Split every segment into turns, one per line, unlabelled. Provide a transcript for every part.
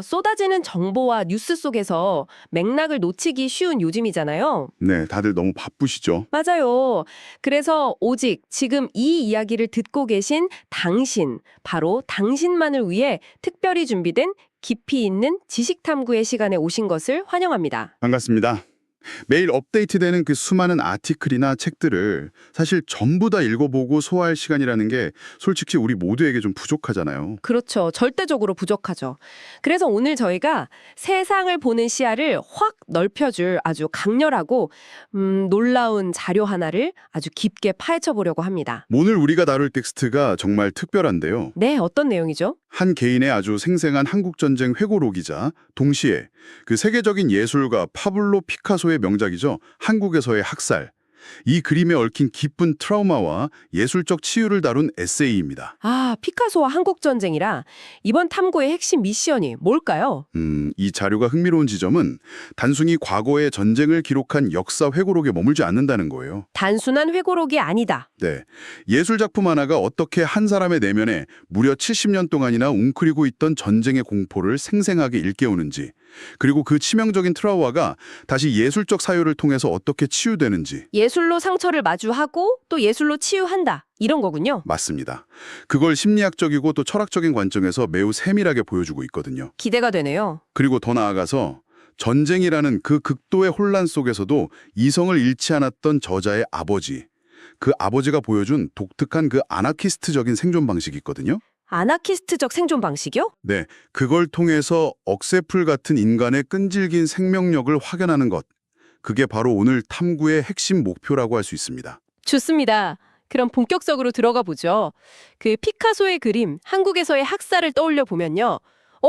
쏟아지는 정보와 뉴스 속에서 맥락을 놓치기 쉬운 요즘이잖아요.
네, 다들 너무 바쁘시죠?
맞아요. 그래서 오직 지금 이 이야기를 듣고 계신 당신, 바로 당신만을 위해 특별히 준비된 깊이 있는 지식 탐구의 시간에 오신 것을 환영합니다.
반갑습니다. 매일 업데이트되는 그 수많은 아티클이나 책들을 사실 전부 다 읽어보고 소화할 시간이라는 게 솔직히 우리 모두에게 좀 부족하잖아요.
그렇죠. 절대적으로 부족하죠. 그래서 오늘 저희가 세상을 보는 시야를 확 넓혀줄 아주 강렬하고 놀라운 자료 하나를 아주 깊게 파헤쳐 보려고 합니다.
오늘 우리가 다룰 텍스트가 정말 특별한데요.
네, 어떤 내용이죠?
한 개인의 아주 생생한 한국전쟁 회고록이자 동시에 그 세계적인 예술가 파블로 피카소의 명작이죠. 한국에서의 학살. 이 그림에 얽힌 깊은 트라우마와 예술적 치유를 다룬 에세이입니다.
아, 피카소와 한국전쟁이라 이번 탐구의 핵심 미션이 뭘까요?
이 자료가 흥미로운 지점은 단순히 과거의 전쟁을 기록한 역사 회고록에 머물지 않는다는 거예요.
단순한 회고록이 아니다.
네, 예술작품 하나가 어떻게 한 사람의 내면에 무려 70년 동안이나 웅크리고 있던 전쟁의 공포를 생생하게 일깨우는지, 그리고 그 치명적인 트라우마가 다시 예술적 사유를 통해서 어떻게 치유되는지.
예술로 상처를 마주하고 또 예술로 치유한다. 이런 거군요.
맞습니다. 그걸 심리학적이고 또 철학적인 관점에서 매우 세밀하게 보여주고 있거든요.
기대가 되네요.
그리고 더 나아가서 전쟁이라는 그 극도의 혼란 속에서도 이성을 잃지 않았던 저자의 아버지, 그 아버지가 보여준 독특한 그 아나키스트적인 생존 방식이 있거든요.
아나키스트적 생존 방식이요?
네, 그걸 통해서 억새풀 같은 인간의 끈질긴 생명력을 확연하는 것, 그게 바로 오늘 탐구의 핵심 목표라고 할 수 있습니다.
좋습니다. 그럼 본격적으로 들어가 보죠. 그 피카소의 그림, 한국에서의 학살을 떠올려 보면요.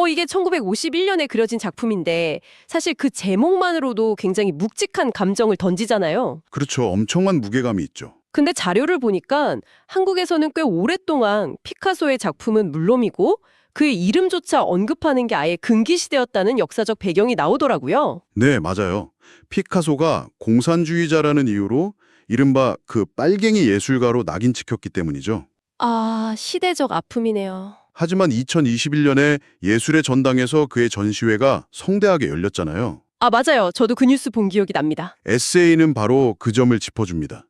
이게 1951년에 그려진 작품인데 사실 그 제목만으로도 굉장히 묵직한 감정을 던지잖아요.
그렇죠. 엄청난 무게감이 있죠.
근데 자료를 보니까 한국에서는 꽤 오랫동안 피카소의 작품은 물론이고 그의 이름조차 언급하는 게 아예 금기시되었다는 역사적 배경이 나오더라고요.
네, 맞아요. 피카소가 공산주의자라는 이유로 이른바 그 빨갱이 예술가로 낙인 찍혔기 때문이죠.
아, 시대적 아픔이네요.
하지만 2021년에 예술의 전당에서 그의 전시회가 성대하게 열렸잖아요.
아, 맞아요. 저도 그 뉴스 본 기억이 납니다.
에세이는 바로 그 점을 짚어줍니다.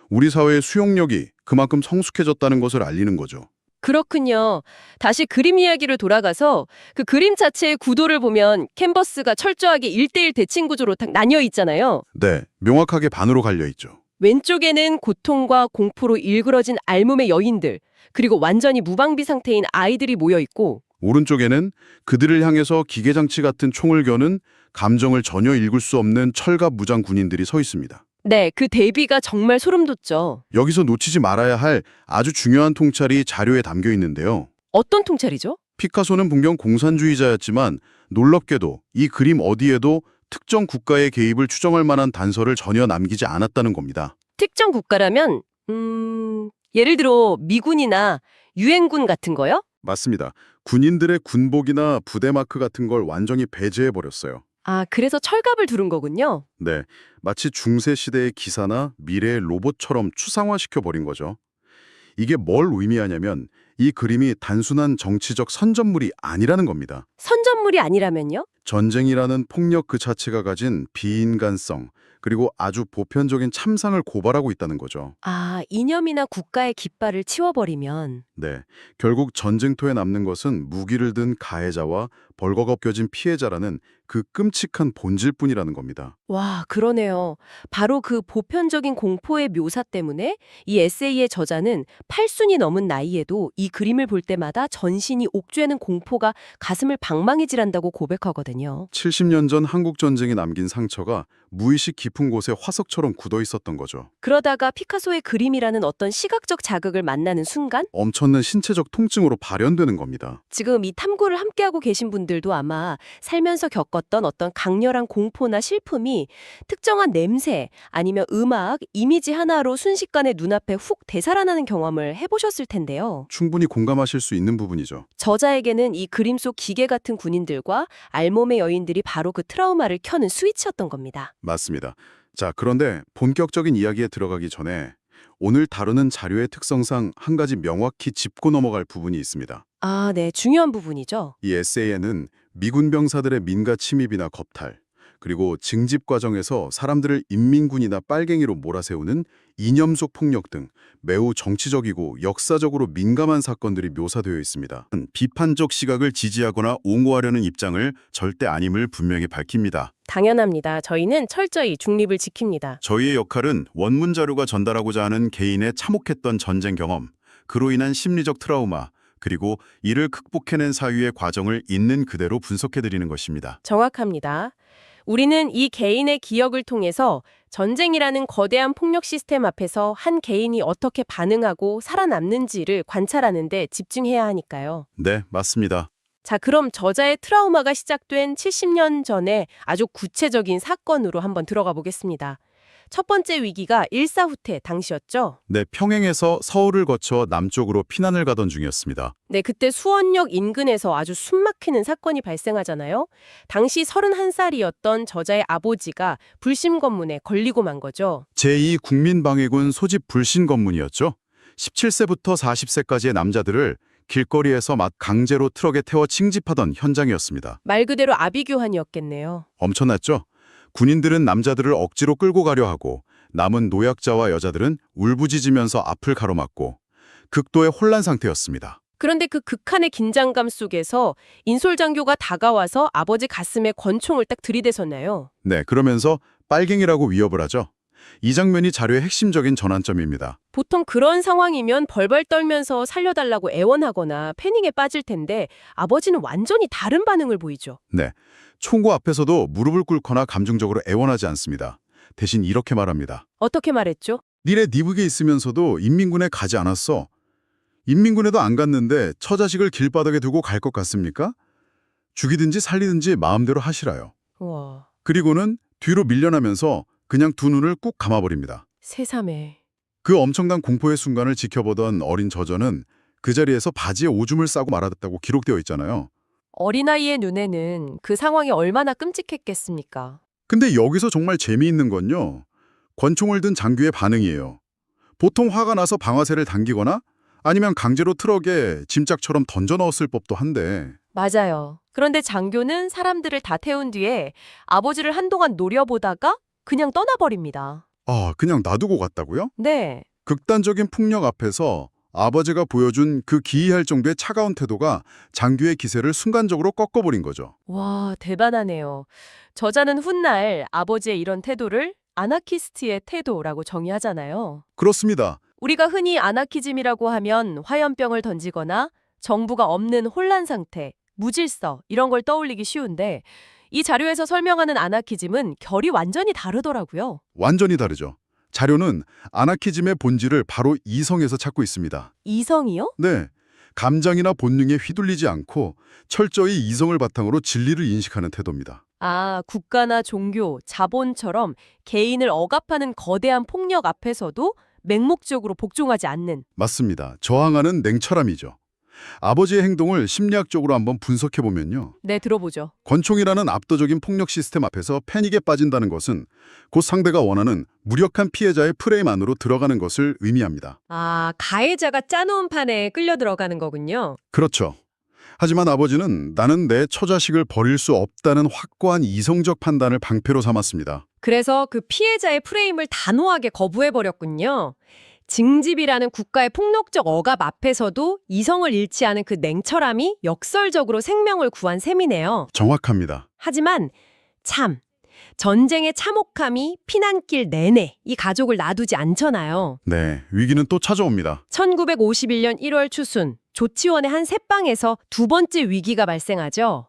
우리 사회의 수용력이 그만큼 성숙해졌다는 것을 알리는 거죠.
그렇군요. 다시 그림 이야기로 돌아가서 그 그림 자체의 구도를 보면 캔버스가 철저하게 1대1 대칭 구조로 딱 나뉘어 있잖아요.
네, 명확하게 반으로 갈려 있죠.
왼쪽에는 고통과 공포로 일그러진 알몸의 여인들, 그리고 완전히 무방비 상태인 아이들이 모여 있고,
오른쪽에는 그들을 향해서 기계장치 같은 총을 겨눈 감정을 전혀 읽을 수 없는 철갑 무장 군인들이 서 있습니다.
네, 그 대비가 정말 소름 돋죠.
여기서 놓치지 말아야 할 아주 중요한 통찰이 자료에 담겨 있는데요.
어떤 통찰이죠?
피카소는 분명 공산주의자였지만 놀랍게도 이 그림 어디에도 특정 국가의 개입을 추정할 만한 단서를 전혀 남기지 않았다는 겁니다.
특정 국가라면, 예를 들어 미군이나 유엔군 같은 거요?
맞습니다. 군인들의 군복이나 부대 마크 같은 걸 완전히 배제해버렸어요.
아, 그래서 철갑을 두른 거군요.
네, 마치 중세 시대의 기사나 미래의 로봇처럼 추상화시켜버린 거죠. 이게 뭘 의미하냐면 이 그림이 단순한 정치적 선전물이 아니라는 겁니다.
선전물이 아니라면요?
전쟁이라는 폭력 그 자체가 가진 비인간성, 그리고 아주 보편적인 참상을 고발하고 있다는 거죠.
아, 이념이나 국가의 깃발을 치워버리면.
네, 결국 전쟁터에 남는 것은 무기를 든 가해자와 벌거벗겨진 피해자라는 그 끔찍한 본질뿐이라는 겁니다.
와, 그러네요. 바로 그 보편적인 공포의 묘사 때문에 이 에세이의 저자는 8순이 넘은 나이에도 이 그림을 볼 때마다 전신이 옥죄는 공포가 가슴을 방망이질한다고 고백하거든요.
70년 전 한국 전쟁이 남긴 상처가 무의식 깊은 곳에 화석처럼 굳어 있었던 거죠.
그러다가 피카소의 그림이라는 어떤 시각적 자극을 만나는 순간
엄청난 신체적 통증으로 발현되는 겁니다.
지금 이 탐구를 함께하고 계신 분들도 아마 살면서 겪었던 어떤 강렬한 공포나 슬픔이 특정한 냄새 아니면 음악, 이미지 하나로 순식간에 눈앞에 훅 되살아나는 경험을 해보셨을 텐데요.
충분히 공감하실 수 있는 부분이죠.
저자에게는 이 그림 속 기계 같은 군인들과 알몸의 여인들이 바로 그 트라우마를 켜는 스위치였던 겁니다.
맞습니다. 자, 그런데 본격적인 이야기에 들어가기 전에 오늘 다루는 자료의 특성상 한 가지 명확히 짚고 넘어갈 부분이 있습니다.
아, 네. 중요한 부분이죠.
이 에세이에는 미군 병사들의 민가 침입이나 겁탈, 그리고 징집 과정에서 사람들을 인민군이나 빨갱이로 몰아세우는 이념 속 폭력 등 매우 정치적이고 역사적으로 민감한 사건들이 묘사되어 있습니다. 비판적 시각을 지지하거나 옹호하려는 입장을 절대 아님을 분명히 밝힙니다.
당연합니다. 저희는 철저히 중립을 지킵니다.
저희의 역할은 원문 자료가 전달하고자 하는 개인의 참혹했던 전쟁 경험, 그로 인한 심리적 트라우마, 그리고 이를 극복해낸 사유의 과정을 있는 그대로 분석해드리는 것입니다.
정확합니다. 우리는 이 개인의 기억을 통해서 전쟁이라는 거대한 폭력 시스템 앞에서 한 개인이 어떻게 반응하고 살아남는지를 관찰하는 데 집중해야 하니까요.
네, 맞습니다.
자, 그럼 저자의 트라우마가 시작된 70년 전에 아주 구체적인 사건으로 한번 들어가 보겠습니다. 첫 번째 위기가 일사후퇴 당시였죠.
네, 평행에서 서울을 거쳐 남쪽으로 피난을 가던 중이었습니다.
네, 그때 수원역 인근에서 아주 숨막히는 사건이 발생하잖아요. 당시 31살이었던 저자의 아버지가 불심 검문에 걸리고 만 거죠.
제2 국민방위군 소집 불신 검문이었죠. 17세부터 40세까지의 남자들을 길거리에서 막 강제로 트럭에 태워 징집하던 현장이었습니다.
말 그대로 아비규환이었겠네요.
엄청났죠? 군인들은 남자들을 억지로 끌고 가려 하고 남은 노약자와 여자들은 울부짖으면서 앞을 가로막고 극도의 혼란 상태였습니다.
그런데 그 극한의 긴장감 속에서 인솔장교가 다가와서 아버지 가슴에 권총을 딱 들이대섰나요?
네, 그러면서 빨갱이라고 위협을 하죠. 이 장면이 자료의 핵심적인 전환점입니다.
보통 그런 상황이면 벌벌 떨면서 살려달라고 애원하거나 패닉에 빠질 텐데 아버지는 완전히 다른 반응을 보이죠.
네, 총구 앞에서도 무릎을 꿇거나 감정적으로 애원하지 않습니다. 대신 이렇게 말합니다.
어떻게 말했죠?
니네 니북에 있으면서도 인민군에 가지 않았어. 인민군에도 안 갔는데 처자식을 길바닥에 두고 갈 것 같습니까? 죽이든지 살리든지 마음대로 하시라요.
와,
그리고는 뒤로 밀려나면서 그냥 두 눈을 꾹 감아버립니다.
새삼해.
그 엄청난 공포의 순간을 지켜보던 어린 저자는 그 자리에서 바지에 오줌을 싸고 말았다고 기록되어 있잖아요.
어린아이의 눈에는 그 상황이 얼마나 끔찍했겠습니까?
근데 여기서 정말 재미있는 건요. 권총을 든 장교의 반응이에요. 보통 화가 나서 방아쇠를 당기거나 아니면 강제로 트럭에 짐짝처럼 던져 넣었을 법도 한데
맞아요. 그런데 장교는 사람들을 다 태운 뒤에 아버지를 한동안 노려보다가 그냥 떠나버립니다.
그냥 놔두고 갔다고요?
네.
극단적인 폭력 앞에서 아버지가 보여준 그 기이할 정도의 차가운 태도가 장교의 기세를 순간적으로 꺾어버린 거죠.
와, 대단하네요. 저자는 훗날 아버지의 이런 태도를 아나키스트의 태도라고 정의하잖아요.
그렇습니다.
우리가 흔히 아나키즘이라고 하면 화염병을 던지거나 정부가 없는 혼란 상태, 무질서 이런 걸 떠올리기 쉬운데 이 자료에서 설명하는 아나키즘은 결이 완전히 다르더라고요.
완전히 다르죠. 자료는 아나키즘의 본질을 바로 이성에서 찾고 있습니다.
이성이요?
네, 감정이나 본능에 휘둘리지 않고 철저히 이성을 바탕으로 진리를 인식하는 태도입니다.
아, 국가나 종교, 자본처럼 개인을 억압하는 거대한 폭력 앞에서도 맹목적으로 복종하지 않는.
맞습니다. 저항하는 냉철함이죠. 아버지의 행동을 심리학적으로 한번 분석해보면요.
네, 들어보죠.
권총이라는 압도적인 폭력 시스템 앞에서 패닉에 빠진다는 것은 곧 상대가 원하는 무력한 피해자의 프레임 안으로 들어가는 것을 의미합니다.
아, 가해자가 짜놓은 판에 끌려 들어가는 거군요.
그렇죠. 하지만 아버지는 나는 내 처자식을 버릴 수 없다는 확고한 이성적 판단을 방패로 삼았습니다.
그래서 그 피해자의 프레임을 단호하게 거부해버렸군요. 징집이라는 국가의 폭력적 억압 앞에서도 이성을 잃지 않은 그 냉철함이 역설적으로 생명을 구한 셈이네요.
정확합니다.
하지만 참, 전쟁의 참혹함이 피난길 내내 이 가족을 놔두지 않잖아요.
네, 위기는 또 찾아옵니다.
1951년 1월 추순, 조치원의 한 새방에서 두 번째 위기가 발생하죠.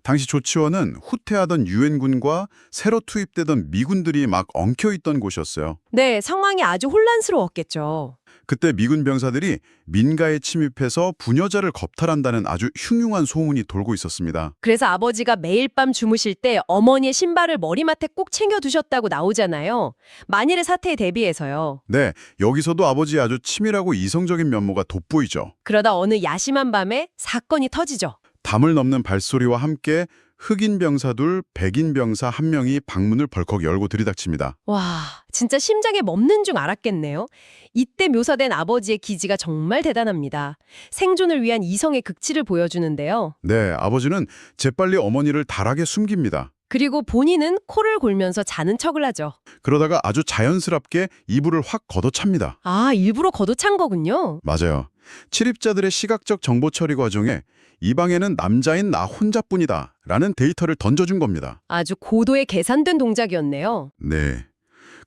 당시 조치원은 후퇴하던 유엔군과 새로 투입되던 미군들이 막 엉켜있던 곳이었어요.
네, 상황이 아주 혼란스러웠겠죠.
그때 미군 병사들이 민가에 침입해서 부녀자를 겁탈한다는 아주 흉흉한 소문이 돌고 있었습니다.
그래서 아버지가 매일 밤 주무실 때 어머니의 신발을 머리맡에 꼭 챙겨두셨다고 나오잖아요. 만일의 사태에 대비해서요.
네, 여기서도 아버지의 아주 치밀하고 이성적인 면모가 돋보이죠.
그러다 어느 야심한 밤에 사건이 터지죠.
담을 넘는 발소리와 함께 흑인 병사 둘, 백인 병사 한 명이 방문을 벌컥 열고 들이닥칩니다.
와, 진짜 심장에 멎는 줄 알았겠네요. 이때 묘사된 아버지의 기지가 정말 대단합니다. 생존을 위한 이성의 극치를 보여주는데요.
네, 아버지는 재빨리 어머니를 달하게 숨깁니다.
그리고 본인은 코를 골면서 자는 척을 하죠.
그러다가 아주 자연스럽게 이불을 확 걷어찹니다.
아, 일부러 걷어찬 거군요.
맞아요. 침입자들의 시각적 정보 처리 과정에 이 방에는 남자인 나 혼자뿐이다 라는 데이터를 던져준 겁니다.
아주 고도의 계산된 동작이었네요.
네.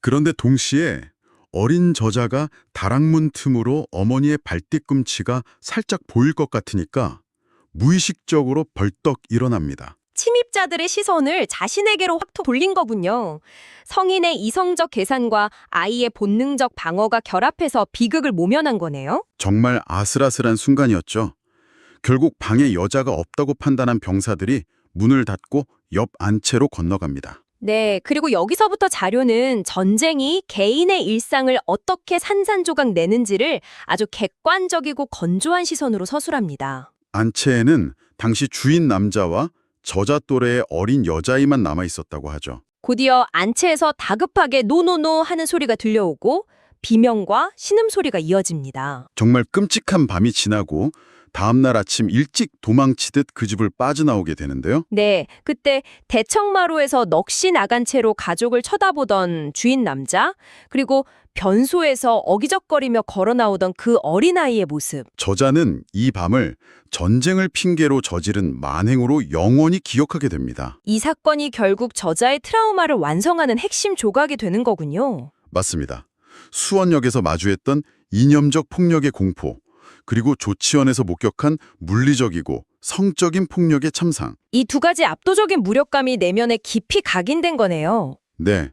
그런데 동시에 어린 저자가 다락문 틈으로 어머니의 발뒤꿈치가 살짝 보일 것 같으니까 무의식적으로 벌떡 일어납니다.
침입자들의 시선을 자신에게로 확 돌린 거군요. 성인의 이성적 계산과 아이의 본능적 방어가 결합해서 비극을 모면한 거네요.
정말 아슬아슬한 순간이었죠. 결국 방에 여자가 없다고 판단한 병사들이 문을 닫고 옆 안채로 건너갑니다.
네, 그리고 여기서부터 자료는 전쟁이 개인의 일상을 어떻게 산산조각 내는지를 아주 객관적이고 건조한 시선으로 서술합니다.
안채에는 당시 주인 남자와 저자 또래의 어린 여자아이만 남아 있었다고 하죠.
곧이어 안채에서 다급하게 노노노 하는 소리가 들려오고 비명과 신음소리가 이어집니다.
정말 끔찍한 밤이 지나고 다음날 아침 일찍 도망치듯 그 집을 빠져나오게 되는데요.
네, 그때 대청마루에서 넋이 나간 채로 가족을 쳐다보던 주인 남자, 그리고 변소에서 어기적거리며 걸어 나오던 그 어린아이의 모습.
저자는 이 밤을 전쟁을 핑계로 저지른 만행으로 영원히 기억하게 됩니다.
이 사건이 결국 저자의 트라우마를 완성하는 핵심 조각이 되는 거군요.
맞습니다. 수원역에서 마주했던 이념적 폭력의 공포, 그리고 조치원에서 목격한 물리적이고 성적인 폭력의 참상.
이 두 가지 압도적인 무력감이 내면에 깊이 각인된 거네요.
네.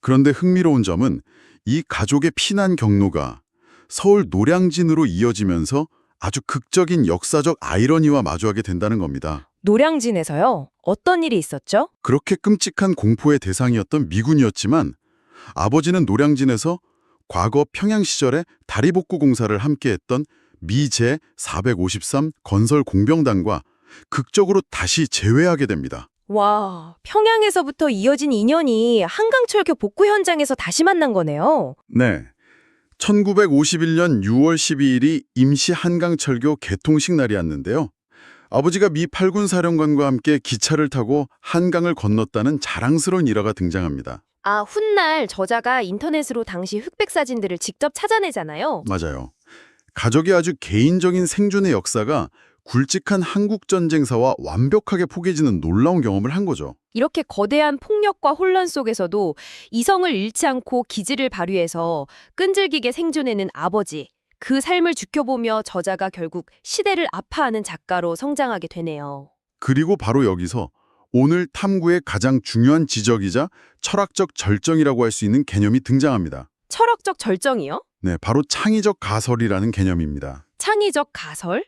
그런데 흥미로운 점은 이 가족의 피난 경로가 서울 노량진으로 이어지면서 아주 극적인 역사적 아이러니와 마주하게 된다는 겁니다.
노량진에서요? 어떤 일이 있었죠?
그렇게 끔찍한 공포의 대상이었던 미군이었지만 아버지는 노량진에서 과거 평양 시절에 다리복구 공사를 함께했던 미제 453 건설 공병단과 극적으로 다시 재회하게 됩니다.
와, 평양에서부터 이어진 인연이 한강철교 복구 현장에서 다시 만난 거네요.
네. 1951년 6월 12일이 임시 한강철교 개통식 날이었는데요. 아버지가 미 8군 사령관과 함께 기차를 타고 한강을 건넜다는 자랑스러운 일화가 등장합니다.
아, 훗날 저자가 인터넷으로 당시 흑백 사진들을 직접 찾아내잖아요.
맞아요. 가족의 아주 개인적인 생존의 역사가 굵직한 한국전쟁사와 완벽하게 포개지는 놀라운 경험을 한 거죠.
이렇게 거대한 폭력과 혼란 속에서도 이성을 잃지 않고 기지를 발휘해서 끈질기게 생존해낸 아버지. 그 삶을 지켜보며 저자가 결국 시대를 아파하는 작가로 성장하게 되네요.
그리고 바로 여기서 오늘 탐구의 가장 중요한 지적이자 철학적 절정이라고 할 수 있는 개념이 등장합니다.
철학적 절정이요?
네, 바로 창의적 가설이라는 개념입니다.
창의적 가설?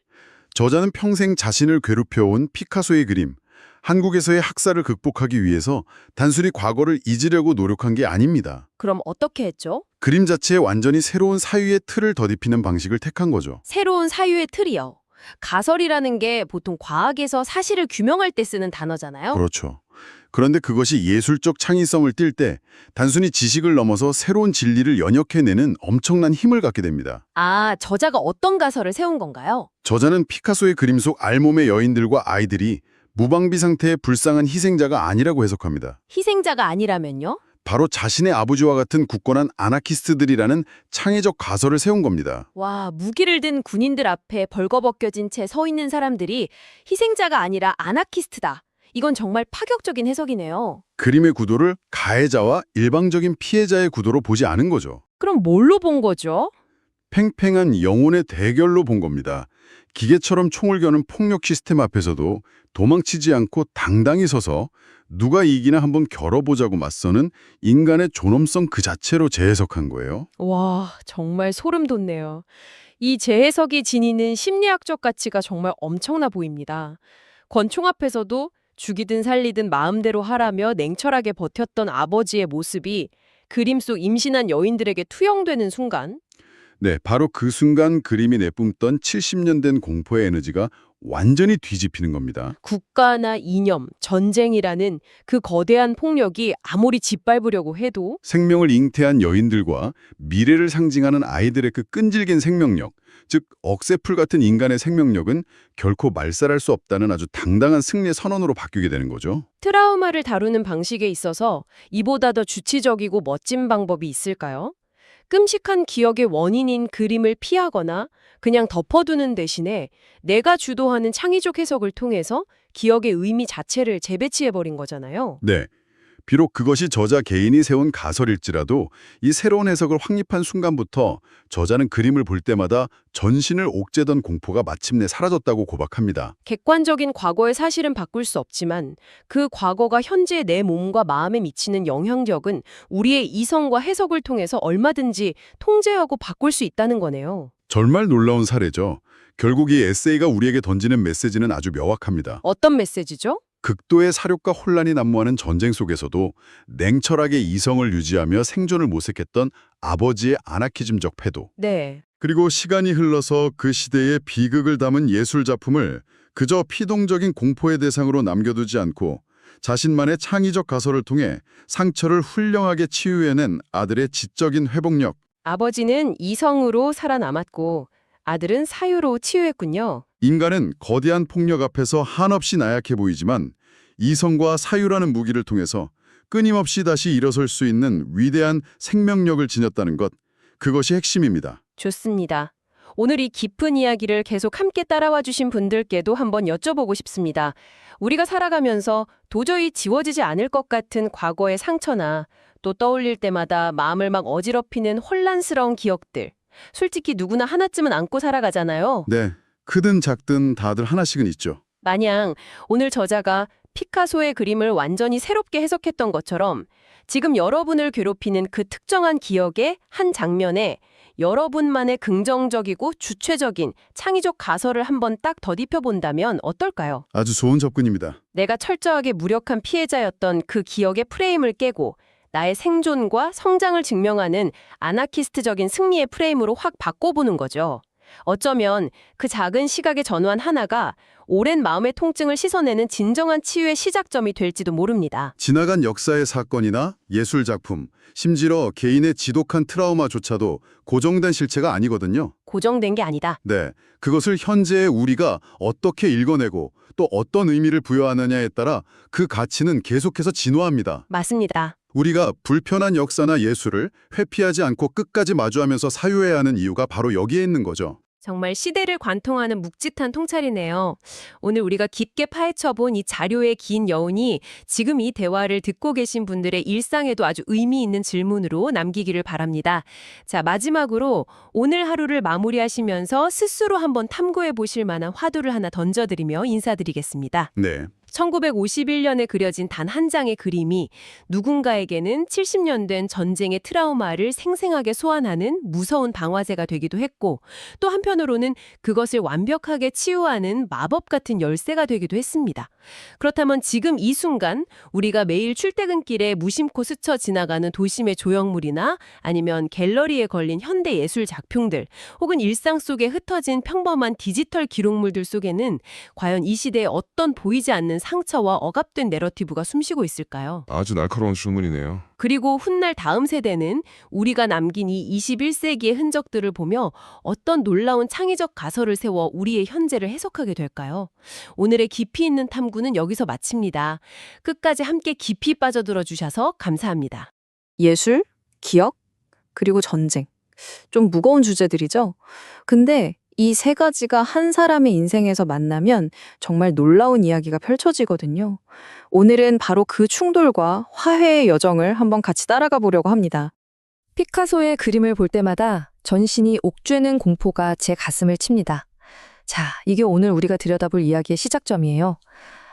저자는 평생 자신을 괴롭혀온 피카소의 그림, 한국에서의 학살을 극복하기 위해서 단순히 과거를 잊으려고 노력한 게 아닙니다.
그럼 어떻게 했죠?
그림 자체에 완전히 새로운 사유의 틀을 덧입히는 방식을 택한 거죠.
새로운 사유의 틀이요. 가설이라는 게 보통 과학에서 사실을 규명할 때 쓰는 단어잖아요.
그렇죠. 그런데 그것이 예술적 창의성을 띌 때 단순히 지식을 넘어서 새로운 진리를 연역해내는 엄청난 힘을 갖게 됩니다.
아, 저자가 어떤 가설을 세운 건가요?
저자는 피카소의 그림 속 알몸의 여인들과 아이들이 무방비 상태의 불쌍한 희생자가 아니라고 해석합니다.
희생자가 아니라면요?
바로 자신의 아버지와 같은 굳건한 아나키스트들이라는 창의적 가설을 세운 겁니다.
와, 무기를 든 군인들 앞에 벌거벗겨진 채 서 있는 사람들이 희생자가 아니라 아나키스트다. 이건 정말 파격적인 해석이네요.
그림의 구도를 가해자와 일방적인 피해자의 구도로 보지 않은 거죠.
그럼 뭘로 본 거죠?
팽팽한 영혼의 대결로 본 겁니다. 기계처럼 총을 겨눈 폭력 시스템 앞에서도 도망치지 않고 당당히 서서 누가 이기나 한번 겨뤄보자고 맞서는 인간의 존엄성 그 자체로 재해석한 거예요.
와, 정말 소름 돋네요. 이 재해석이 지니는 심리학적 가치가 정말 엄청나 보입니다. 권총 앞에서도 죽이든 살리든 마음대로 하라며 냉철하게 버텼던 아버지의 모습이 그림 속 임신한 여인들에게 투영되는 순간
네, 바로 그 순간 그림이 내뿜던 70년 된 공포의 에너지가 완전히 뒤집히는 겁니다.
국가나 이념, 전쟁이라는 그 거대한 폭력이 아무리 짓밟으려고 해도
생명을 잉태한 여인들과 미래를 상징하는 아이들의 그 끈질긴 생명력, 즉 억새풀 같은 인간의 생명력은 결코 말살할 수 없다는 아주 당당한 승리의 선언으로 바뀌게 되는 거죠.
트라우마를 다루는 방식에 있어서 이보다 더 주치적이고 멋진 방법이 있을까요? 끔찍한 기억의 원인인 그림을 피하거나 그냥 덮어두는 대신에 내가 주도하는 창의적 해석을 통해서 기억의 의미 자체를 재배치해버린 거잖아요.
네. 비록 그것이 저자 개인이 세운 가설일지라도 이 새로운 해석을 확립한 순간부터 저자는 그림을 볼 때마다 전신을 옥죄던 공포가 마침내 사라졌다고 고박합니다.
객관적인 과거의 사실은 바꿀 수 없지만 그 과거가 현재 내 몸과 마음에 미치는 영향력은 우리의 이성과 해석을 통해서 얼마든지 통제하고 바꿀 수 있다는 거네요.
정말 놀라운 사례죠. 결국 이 에세이가 우리에게 던지는 메시지는 아주 명확합니다.
어떤 메시지죠?
극도의 사륙과 혼란이 난무하는 전쟁 속에서도 냉철하게 이성을 유지하며 생존을 모색했던 아버지의 아나키즘적 패도,
네.
그리고 시간이 흘러서 그 시대의 비극을 담은 예술 작품을 그저 피동적인 공포의 대상으로 남겨두지 않고 자신만의 창의적 가설을 통해 상처를 훌륭하게 치유해낸 아들의 지적인 회복력.
아버지는 이성으로 살아남았고 아들은 사유로 치유했군요.
인간은 거대한 폭력 앞에서 한없이 나약해 보이지만 이성과 사유라는 무기를 통해서 끊임없이 다시 일어설 수 있는 위대한 생명력을 지녔다는 것, 그것이 핵심입니다.
좋습니다. 오늘 이 깊은 이야기를 계속 함께 따라와 주신 분들께도 한번 여쭤보고 싶습니다. 우리가 살아가면서 도저히 지워지지 않을 것 같은 과거의 상처나 또 떠올릴 때마다 마음을 막 어지럽히는 혼란스러운 기억들. 솔직히 누구나 하나쯤은 안고 살아가잖아요.
네, 크든 작든 다들 하나씩은 있죠.
마냥 오늘 저자가 피카소의 그림을 완전히 새롭게 해석했던 것처럼 지금 여러분을 괴롭히는 그 특정한 기억의 한 장면에 여러분만의 긍정적이고 주체적인 창의적 가설을 한번 딱 더딥혀 본다면 어떨까요?
아주 좋은 접근입니다.
내가 철저하게 무력한 피해자였던 그 기억의 프레임을 깨고 나의 생존과 성장을 증명하는 아나키스트적인 승리의 프레임으로 확 바꿔보는 거죠. 어쩌면 그 작은 시각의 전환 하나가 오랜 마음의 통증을 씻어내는 진정한 치유의 시작점이 될지도 모릅니다.
지나간 역사의 사건이나 예술 작품, 심지어 개인의 지독한 트라우마조차도 고정된 실체가 아니거든요.
고정된 게 아니다.
네, 그것을 현재의 우리가 어떻게 읽어내고 또 어떤 의미를 부여하느냐에 따라 그 가치는 계속해서 진화합니다.
맞습니다.
우리가 불편한 역사나 예술을 회피하지 않고 끝까지 마주하면서 사유해야 하는 이유가 바로 여기에 있는 거죠.
정말 시대를 관통하는 묵직한 통찰이네요. 오늘 우리가 깊게 파헤쳐본 이 자료의 긴 여운이 지금 이 대화를 듣고 계신 분들의 일상에도 아주 의미 있는 질문으로 남기기를 바랍니다. 자, 마지막으로 오늘 하루를 마무리하시면서 스스로 한번 탐구해 보실 만한 화두를 하나 던져드리며 인사드리겠습니다.
네.
1951년에 그려진 단 한 장의 그림이 누군가에게는 70년 된 전쟁의 트라우마를 생생하게 소환하는 무서운 방화제가 되기도 했고 또 한편으로는 그것을 완벽하게 치유하는 마법 같은 열쇠가 되기도 했습니다. 그렇다면 지금 이 순간 우리가 매일 출퇴근길에 무심코 스쳐 지나가는 도심의 조형물이나 아니면 갤러리에 걸린 현대 예술 작품들 혹은 일상 속에 흩어진 평범한 디지털 기록물들 속에는 과연 이 시대에 어떤 보이지 않는 상처와 억압된 내러티브가 숨쉬고 있을까요?
아주 날카로운 질문이네요.
그리고 훗날 다음 세대는 우리가 남긴 이 21세기의 흔적들을 보며 어떤 놀라운 창의적 가설을 세워 우리의 현재를 해석하게 될까요? 오늘의 깊이 있는 탐구는 여기서 마칩니다. 끝까지 함께 깊이 빠져들어 주셔서 감사합니다.
예술, 기억, 그리고 전쟁. 좀 무거운 주제들이죠? 근데 이 세 가지가 한 사람의 인생에서 만나면 정말 놀라운 이야기가 펼쳐지거든요. 오늘은 바로 그 충돌과 화해의 여정을 한번 같이 따라가 보려고 합니다. 피카소의 그림을 볼 때마다 전신이 옥죄는 공포가 제 가슴을 칩니다. 자, 이게 오늘 우리가 들여다볼 이야기의 시작점이에요.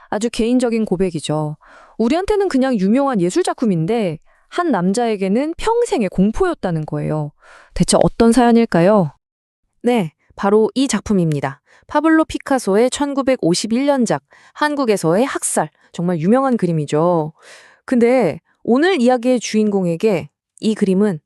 아주 개인적인 고백이죠. 우리한테는 그냥 유명한 예술 작품인데 한 남자에게는 평생의 공포였다는 거예요. 대체 어떤 사연일까요? 네, 바로 이 작품입니다. 파블로 피카소의 1951년작 한국에서의 학살. 정말 유명한 그림이죠. 근데 오늘 이야기의 주인공에게 이 그림은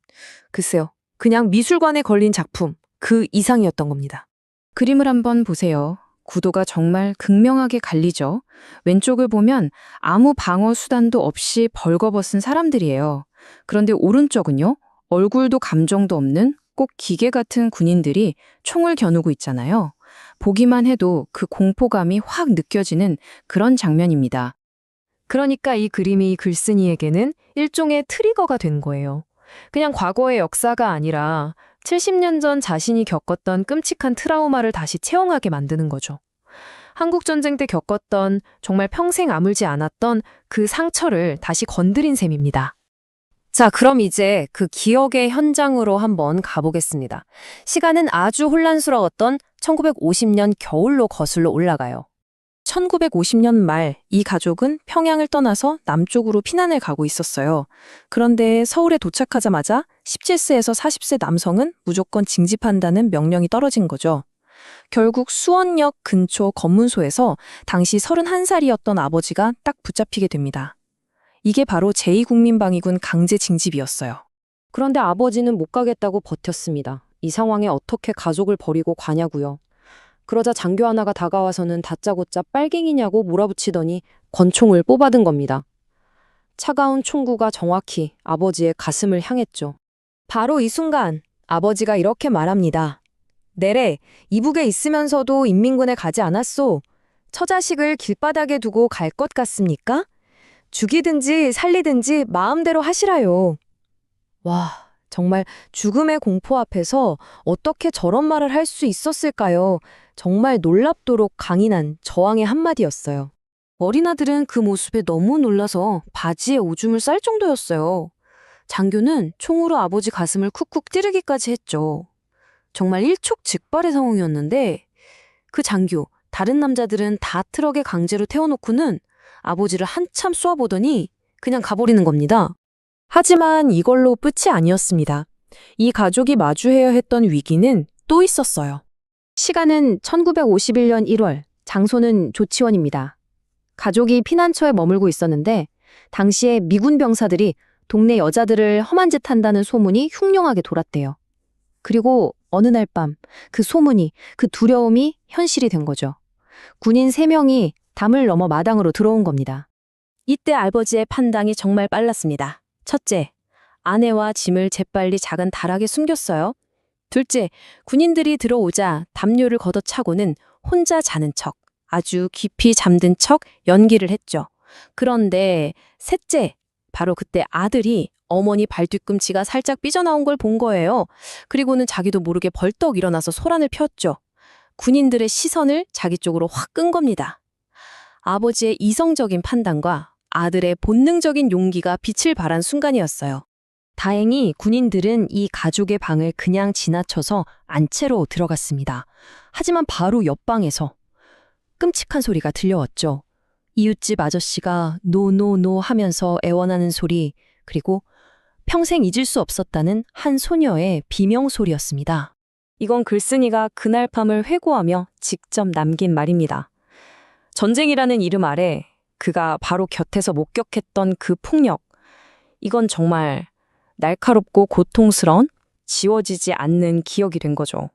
글쎄요,
그냥 미술관에 걸린 작품, 그 이상이었던 겁니다.
그림을 한번 보세요. 구도가 정말 극명하게 갈리죠. 왼쪽을 보면 아무 방어 수단도 없이 벌거벗은 사람들이에요. 그런데 오른쪽은요, 얼굴도 감정도 없는 꼭 기계 같은 군인들이 총을 겨누고 있잖아요. 보기만 해도 그 공포감이 확 느껴지는 그런 장면입니다.
그러니까 이 그림이 글쓴이에게는 일종의 트리거가 된 거예요. 그냥 과거의 역사가 아니라 70년 전 자신이 겪었던 끔찍한 트라우마를 다시 체험하게 만드는 거죠. 한국전쟁 때 겪었던 정말 평생 아물지 않았던 그 상처를 다시 건드린 셈입니다. 자, 그럼 이제 그 기억의 현장으로 한번 가보겠습니다. 시간은 아주 혼란스러웠던 1950년 겨울로 거슬러 올라가요.
1950년 말 이 가족은 평양을 떠나서 남쪽으로 피난을 가고 있었어요. 그런데 서울에 도착하자마자 17세에서 40세 남성은 무조건 징집한다는 명령이 떨어진 거죠. 결국 수원역 근처 검문소에서 당시 31살이었던 아버지가 딱 붙잡히게 됩니다. 이게 바로 제2국민방위군 강제 징집이었어요.
그런데 아버지는 못 가겠다고 버텼습니다. 이 상황에 어떻게 가족을 버리고 가냐고요. 그러자 장교 하나가 다가와서는 다짜고짜 빨갱이냐고 몰아붙이더니 권총을 뽑아든 겁니다. 차가운 총구가 정확히 아버지의 가슴을 향했죠. 바로 이 순간 아버지가 이렇게 말합니다. 내래, 이북에 있으면서도 인민군에 가지 않았소. 처자식을 길바닥에 두고 갈 것 같습니까? 죽이든지 살리든지 마음대로 하시라요. 와, 정말 죽음의 공포 앞에서 어떻게 저런 말을 할 수 있었을까요? 정말 놀랍도록 강인한 저항의 한마디였어요. 어린아들은 그 모습에 너무 놀라서 바지에 오줌을 쌀 정도였어요. 장교는 총으로 아버지 가슴을 쿡쿡 찌르기까지 했죠. 정말 일촉즉발의 상황이었는데 그 장교, 다른 남자들은 다 트럭에 강제로 태워놓고는 아버지를 한참 쏘아보더니 그냥 가버리는 겁니다. 하지만 이걸로 끝이 아니었습니다. 이 가족이 마주해야 했던 위기는 또 있었어요. 시간은 1951년 1월, 장소는 조치원입니다. 가족이 피난처에 머물고 있었는데 당시에 미군 병사들이 동네 여자들을 험한 짓 한다는 소문이 흉흉하게 돌았대요. 그리고 어느 날 밤 그 소문이, 그 두려움이 현실이 된 거죠. 군인 3명이 담을 넘어 마당으로 들어온 겁니다. 이때 아버지의 판단이 정말 빨랐습니다. 첫째, 아내와 짐을 재빨리 작은 다락에 숨겼어요. 둘째, 군인들이 들어오자 담요를 걷어차고는 혼자 자는 척, 아주 깊이 잠든 척 연기를 했죠. 그런데 셋째, 바로 그때 아들이 어머니 발뒤꿈치가 살짝 삐져나온 걸 본 거예요. 그리고는 자기도 모르게 벌떡 일어나서 소란을 폈죠. 군인들의 시선을 자기 쪽으로 확 끈 겁니다. 아버지의 이성적인 판단과 아들의 본능적인 용기가 빛을 발한 순간이었어요. 다행히 군인들은 이 가족의 방을 그냥 지나쳐서 안채로 들어갔습니다. 하지만 바로 옆방에서 끔찍한 소리가 들려왔죠. 이웃집 아저씨가 노노노 하면서 애원하는 소리, 그리고 평생 잊을 수 없었다는 한 소녀의 비명 소리였습니다. 이건 글쓴이가 그날 밤을 회고하며 직접 남긴 말입니다. 전쟁이라는 이름 아래 그가 바로 곁에서 목격했던 그 폭력, 이건 정말 날카롭고 고통스러운 지워지지 않는 기억이 된 거죠.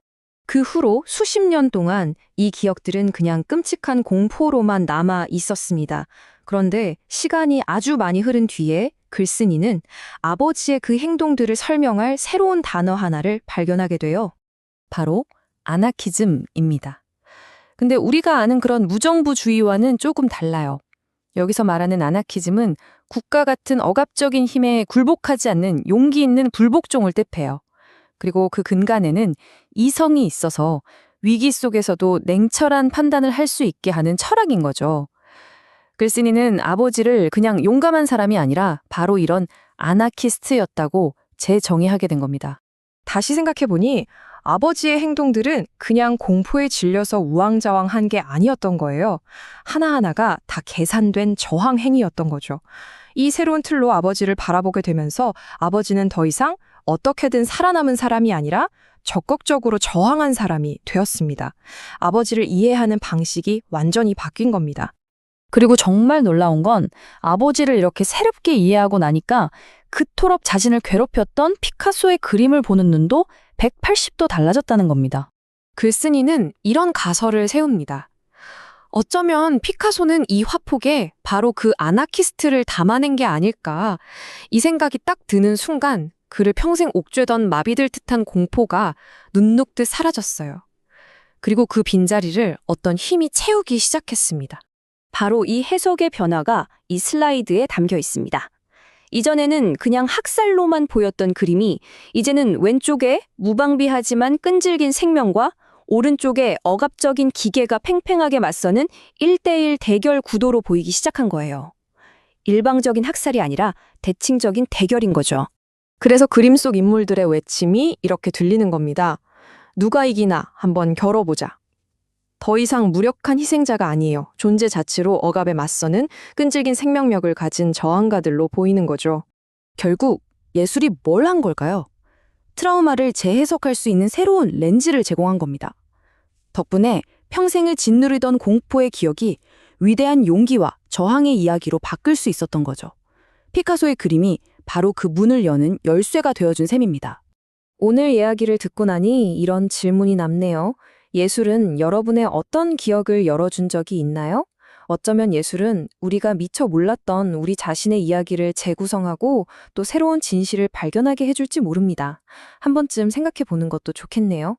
그 후로 수십 년 동안 이 기억들은 그냥 끔찍한 공포로만 남아 있었습니다. 그런데 시간이 아주 많이 흐른 뒤에 글쓴이는 아버지의 그 행동들을 설명할 새로운 단어 하나를 발견하게 돼요. 바로 아나키즘입니다. 근데 우리가 아는 그런 무정부주의와는 조금 달라요. 여기서 말하는 아나키즘은 국가 같은 억압적인 힘에 굴복하지 않는 용기 있는 불복종을 뜻해요. 그리고 그 근간에는 이성이 있어서 위기 속에서도 냉철한 판단을 할 수 있게 하는 철학인 거죠. 글쓴이는 아버지를 그냥 용감한 사람이 아니라 바로 이런 아나키스트였다고 재정의하게 된 겁니다.
다시 생각해보니 아버지의 행동들은 그냥 공포에 질려서 우왕좌왕한 게 아니었던 거예요. 하나하나가 다 계산된 저항 행위였던 거죠. 이 새로운 틀로 아버지를 바라보게 되면서 아버지는 더 이상 어떻게든 살아남은 사람이 아니라 적극적으로 저항한 사람이 되었습니다. 아버지를 이해하는 방식이 완전히 바뀐 겁니다.
그리고 정말 놀라운 건 아버지를 이렇게 새롭게 이해하고 나니까
그토록 자신을 괴롭혔던 피카소의 그림을 보는 눈도 180도 달라졌다는 겁니다.
글쓴이는 이런 가설을 세웁니다. 어쩌면 피카소는 이 화폭에 바로 그 아나키스트를 담아낸 게 아닐까. 이 생각이 딱 드는 순간 그를 평생 옥죄던 마비들 듯한 공포가 눈 녹듯 사라졌어요. 그리고 그 빈자리를 어떤 힘이 채우기 시작했습니다.
바로 이 해석의 변화가 이 슬라이드에 담겨 있습니다. 이전에는 그냥 학살로만 보였던 그림이 이제는 왼쪽에 무방비하지만 끈질긴 생명과 오른쪽에 억압적인 기계가 팽팽하게 맞서는 1대1 대결 구도로 보이기 시작한 거예요. 일방적인 학살이 아니라 대칭적인 대결인 거죠.
그래서 그림 속 인물들의 외침이 이렇게 들리는 겁니다. 누가 이기나 한번 겨뤄보자. 더 이상 무력한 희생자가 아니에요. 존재 자체로 억압에 맞서는 끈질긴 생명력을 가진 저항가들로 보이는 거죠.
결국 예술이 뭘 한 걸까요? 트라우마를 재해석할 수 있는 새로운 렌즈를 제공한 겁니다. 덕분에 평생을 짓누르던 공포의 기억이 위대한 용기와 저항의 이야기로 바뀔 수 있었던 거죠. 피카소의 그림이 바로 그 문을 여는 열쇠가 되어준 셈입니다.
오늘 이야기를 듣고 나니 이런 질문이 남네요. 예술은 여러분의 어떤 기억을 열어준 적이 있나요? 어쩌면 예술은 우리가 미처 몰랐던 우리 자신의 이야기를 재구성하고 또 새로운 진실을 발견하게 해줄지 모릅니다. 한 번쯤 생각해 보는 것도 좋겠네요.